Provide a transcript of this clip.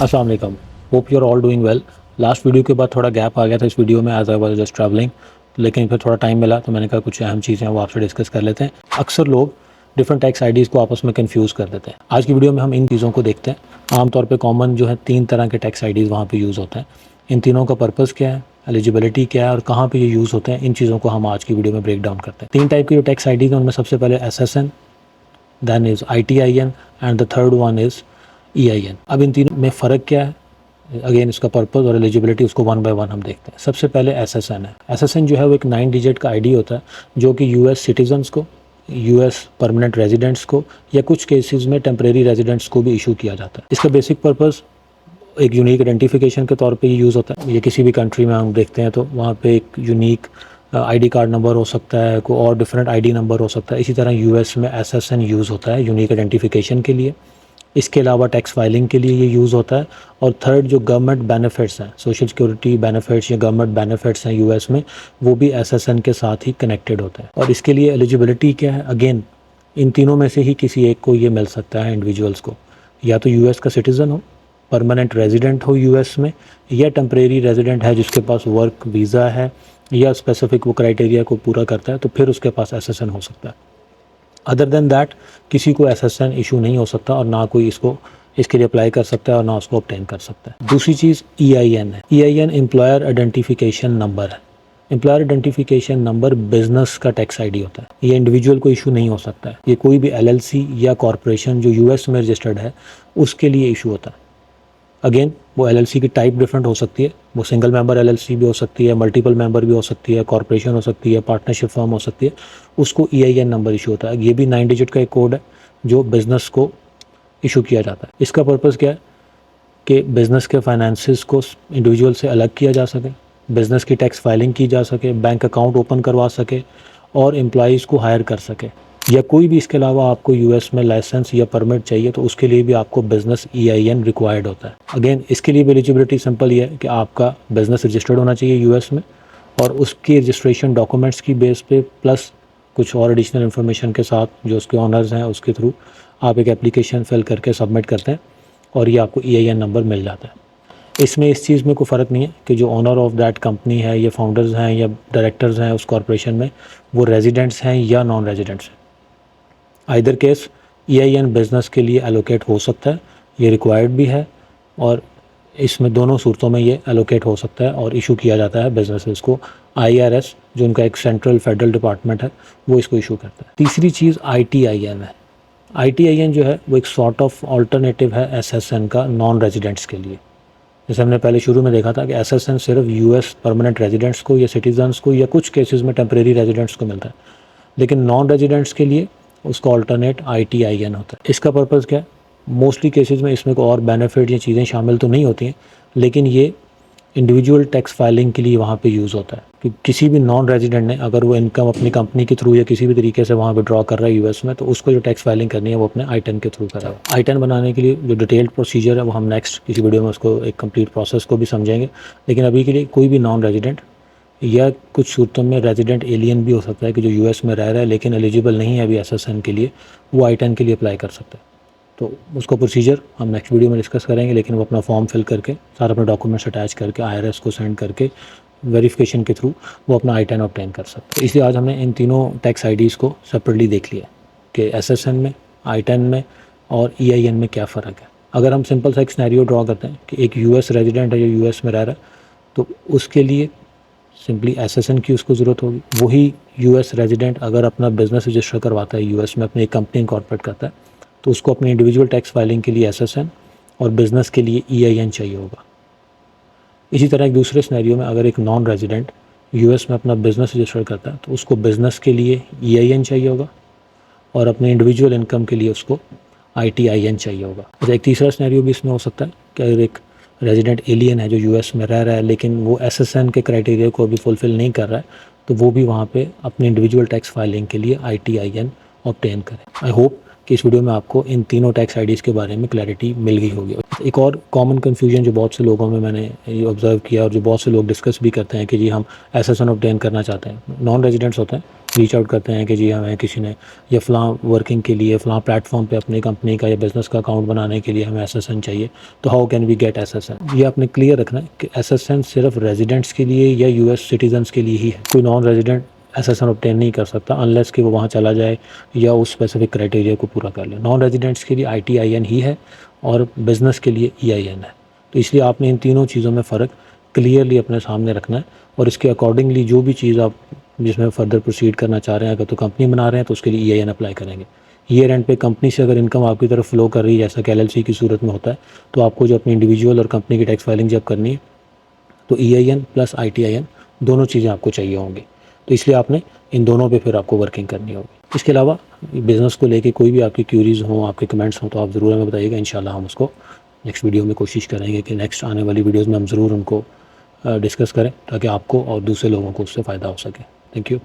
अस्सलाम वालेकुम, hope you are all doing well. Last video के बाद थोड़ा गैप आ गया था इस वीडियो में, as I was just travelling, लेकिन फिर थोड़ा टाइम मिला तो मैंने कहा कुछ अहम चीज़ें हैं वो आपसे डिस्कस कर लेते हैं। अक्सर लोग डिफरेंट टैक्स आईडीज़ को आपस में कंफ्यूज कर देते हैं। आज की वीडियो में हम इन चीज़ों को देखते हैं। आमतौर पे कॉमन जो है 3 तरह के टैक्स आईडीज़ वहाँ पे यूज़ होते हैं। इन तीनों का पर्पज़ क्या है, एलिजिबिलिटी क्या है और कहाँ पे ये यूज़ होते हैं, इन चीज़ों को हम आज की वीडियो में ब्रेक डाउन करते हैं। 3 टाइप की जो टैक्स आईडीज़ हैं उनमें सबसे पहले SSN, then is ITIN and the third one is EIN। अब इन तीनों में फ़र्क क्या है, अगेन इसका पर्पज़ और एलिजिबिलिटी, उसको वन बाय वन हम देखते हैं। सबसे पहले SSN है। SSN जो है वो एक 9 डिजिट का आईडी होता है जो कि US सिटीजन्स को, US परमानेंट रेजिडेंट्स को या कुछ केसेस में टेम्परेरी रेजिडेंट्स को भी इशू किया जाता है। इसका बेसिक पर्पज़ एक यूनिक आइडेंटिफिकेशन के तौर पे ये यूज़ होता है। ये किसी भी कंट्री में हम देखते हैं तो वहाँ पे एक यूनिक आईडी कार्ड नंबर हो सकता है, कोई और डिफरेंट आईडी नंबर हो सकता है। इसी तरह US में SSN यूज़ होता है यूनिक आइडेंटिफिकेशन के लिए। इसके अलावा टैक्स फाइलिंग के लिए ये यूज़ होता है। और थर्ड, जो गवर्नमेंट बेनिफिट्स हैं, सोशल सिक्योरिटी बेनिफिट्स या गवर्नमेंट बेनिफिट्स हैं US में, वो भी SSN के साथ ही कनेक्टेड होते हैं। और इसके लिए एलिजिबिलिटी क्या है, अगेन इन तीनों में से ही किसी एक को ये मिल सकता है इंडिविजुअल्स को। या तो US का सिटीज़न हो, परमानेंट रेजिडेंट हो US में, या टेम्परेरी रेजिडेंट है जिसके पास वर्क वीज़ा है या स्पेसिफिक वो क्राइटेरिया को पूरा करता है, तो फिर उसके पास SSN हो सकता है। अदर देन दैट किसी को SSN इशू नहीं हो सकता और ना कोई इसके लिए अप्लाई कर सकता है और ना उसको ऑब्टेन कर सकता है। दूसरी चीज़ EIN है। EIN एम्प्लॉयर आइडेंटिफिकेशन नंबर है। एम्प्लॉयर आइडेंटिफिकेशन नंबर बिजनेस का टैक्स आईडी होता है। ये इंडिविजुअल को इशू नहीं हो सकता है। ये कोई भी LLC या कॉरपोरेशन जो US में रजिस्टर्ड है उसके लिए इशू होता है। अगेन वो LLC की टाइप डिफरेंट हो सकती है, वो सिंगल मेंबर LLC भी हो सकती है, मल्टीपल मेंबर भी हो सकती है, कॉरपोरेशन हो सकती है, पार्टनरशिप फर्म हो सकती है। उसको EIN नंबर इशू होता है। ये भी 9 डिजिट का एक कोड है जो बिज़नेस को इशू किया जाता है। इसका पर्पज़ क्या है कि बिज़नेस के फाइनेंसिस को इंडिविजुअल से अलग किया जा सके, बिज़नेस की टैक्स फाइलिंग की जा सके, बैंक अकाउंट ओपन करवा सके और एम्प्लॉइज़ को हायर कर सके। या कोई भी इसके अलावा आपको US में लाइसेंस या परमिट चाहिए तो उसके लिए भी आपको बिज़नेस EIN रिक्वायर्ड होता है। अगेन इसके लिए भी एलिजिबिलिटी सिंपल ये है कि आपका बिज़नेस रजिस्टर्ड होना चाहिए US में और उसके रजिस्ट्रेशन डॉक्यूमेंट्स की बेस पे प्लस कुछ और एडिशनल इन्फॉर्मेशन के साथ जो उसके ऑनर्स हैं उसके थ्रू आप एक एप्लीकेशन फिल करके सबमिट करते हैं और ये आपको EIN नंबर मिल जाता है। इसमें इस चीज़ में कोई फ़र्क नहीं है कि जो ओनर ऑफ दैट कंपनी है या फाउंडर्स हैं या डायरेक्टर्स हैं उस कॉरपोरेशन में वो रेजिडेंट्स हैं या नॉन रेजिडेंट्स हैं। आइदर केस EIN बिज़नेस के लिए एलोकेट हो सकता है, ये रिक्वायर्ड भी है और इसमें दोनों सूरतों में ये एलोकेट हो सकता है और इशू किया जाता है बिजनेसेस को। IRS जो उनका एक सेंट्रल फेडरल डिपार्टमेंट है वो इसको इशू करता है। तीसरी चीज़ ITIN है। ITIN जो है वो एक सॉर्ट ऑफ ऑल्टरनेटिव है SSN का नॉन रेजिडेंट्स के लिए। जैसे हमने पहले शुरू में देखा था कि SSN सिर्फ US परमानेंट रेजिडेंट्स को या सिटीजन्स को या कुछ केसेस में टेम्परेरी रेजिडेंट्स को मिलता है, लेकिन नॉन रेजिडेंट्स के लिए उसका अल्टरनेट ITIN होता है। इसका पर्पज़ क्या है, मोस्टली केसेस में इसमें कोई और बेनिफिट या चीज़ें शामिल तो नहीं होती हैं, लेकिन ये इंडिविजुअल टैक्स फाइलिंग के लिए वहाँ पे यूज़ होता है कि किसी भी नॉन रेजिडेंट ने अगर वो इनकम अपनी कंपनी के थ्रू या किसी भी तरीके से वहाँ पे ड्रॉ कर रहा है US में, तो उसको जो टैक्स फाइलिंग करनी है वो अपने ITIN के थ्रू करेगा। ITIN बनाने के लिए जो डिटेल्ड प्रोसीजर है वो हम नेक्स्ट किसी वीडियो में उसको एक कंप्लीट प्रोसेस को भी समझेंगे, लेकिन अभी के लिए कोई भी नॉन रेजिडेंट या कुछ सूरतों में रेजिडेंट एलियन भी हो सकता है कि जो US में रह रहा है लेकिन एलिजिबल नहीं है अभी SSN के लिए, वो ITIN के लिए अप्लाई कर सकता है। तो उसका प्रोसीजर हम नेक्स्ट वीडियो में डिस्कस करेंगे, लेकिन वो अपना फॉर्म फिल करके सारा अपने डॉक्यूमेंट्स अटैच करके IRS को सेंड करके वेरिफिकेशन के थ्रू वो अपना ITIN ऑब्टेन कर सकते हैं। इसलिए आज हमने इन तीनों टैक्स आईडीज़ को सेपरेटली देख लिया कि SSN में, ITIN में और EIN में क्या फ़र्क है। अगर हम सिंपल सा एक सिनेरियो ड्रॉ करते हैं कि एक US रेजिडेंट है जो US में रह रहा है, तो उसके लिए सिंपली SSN की उसको ज़रूरत होगी। वही US रेजिडेंट अगर अपना बिज़नेस रजिस्टर करवाता है US में, अपनी एक कंपनी इनकॉर्पोरेट करता है, तो उसको अपनी इंडिविजुअल टैक्स फाइलिंग के लिए SSN और बिज़नेस के लिए EIN चाहिए होगा। इसी तरह एक दूसरे सिनेरियो में अगर एक नॉन रेजिडेंट US में अपना बिज़नेस रजिस्टर करता है तो उसको बिज़नेस के लिए EIN चाहिए होगा और अपने इंडिविजुअल इनकम के लिए उसको ITIN चाहिए होगा। अच्छा, एक तीसरा सिनेरियो भी इसमें हो सकता है कि अगर एक रेजिडेंट एलियन है जो US में रह रहा है लेकिन वो SSN के क्राइटेरिया को अभी फुलफ़िल नहीं कर रहा है, तो वो भी वहाँ पे अपनी इंडिविजुअल टैक्स फाइलिंग के लिए ITIN ऑब्टेन करें। आई होप कि इस वीडियो में आपको इन तीनों टैक्स आईडीज़ के बारे में क्लैरिटी मिल गई होगी। एक और कॉमन कन्फ्यूजन जो बहुत से लोगों में मैंने ये ऑब्ज़र्व किया और जो बहुत से लोग डिस्कस भी करते हैं कि जी हम SSN ऑब्टेन करना चाहते हैं, नॉन रेजिडेंट्स होते हैं रीच आउट करते हैं कि जी हमें किसी ने या फ़लाँ वर्किंग के लिए फ़लाँ प्लेटफॉर्म पे अपनी कंपनी का या बिज़नेस का अकाउंट बनाने के लिए हमें SSN चाहिए, तो how can we get SSN। ये आपने क्लियर रखना है कि SSN सिर्फ रेजिडेंट्स के लिए या US सिटीजन्स के लिए ही है। कोई नॉन रेजिडेंट SSN ऑब्टेन नहीं कर सकता अनलेस कि वो वहाँ चला जाए या उस स्पेसिफिक क्राइटेरिया को पूरा कर ले। नॉन रेजिडेंट्स के लिए ITIN ही है और बिज़नेस के लिए EIN है। तो इसलिए आपने इन तीनों चीज़ों में फ़र्क क्लियरली अपने सामने रखना है और इसके अकॉर्डिंगली जो भी चीज़ आप जिसमें फ़र्दर प्रोसीड करना चाह रहे हैं, अगर तो कंपनी बना रहे हैं तो उसके लिए EIN अप्लाई करेंगे। ईयर एंड पे कंपनी से अगर इनकम आपकी तरफ फ्लो कर रही है जैसा कि LLC की सूरत में होता है, तो आपको जो अपनी इंडिविजुअल और कंपनी की टैक्स फाइलिंग जब करनी है तो EIN प्लस ITIN दोनों चीज़ें आपको चाहिए होंगी। तो इसलिए आपने इन दोनों पे फिर आपको वर्किंग करनी होगी। इसके अलावा बिज़नेस को लेके कोई भी आपकी क्यूरीज़ हों, आपके कमेंट्स हों, तो आप ज़रूर हमें बताइएगा। इंशाल्लाह हम उसको नेक्स्ट वीडियो में कोशिश करेंगे कि नेक्स्ट आने वाली वीडियोज़ में हम ज़रूर उनको डिस्कस करें ताकि आपको और दूसरे लोगों को उससे फ़ायदा हो सके। Thank you.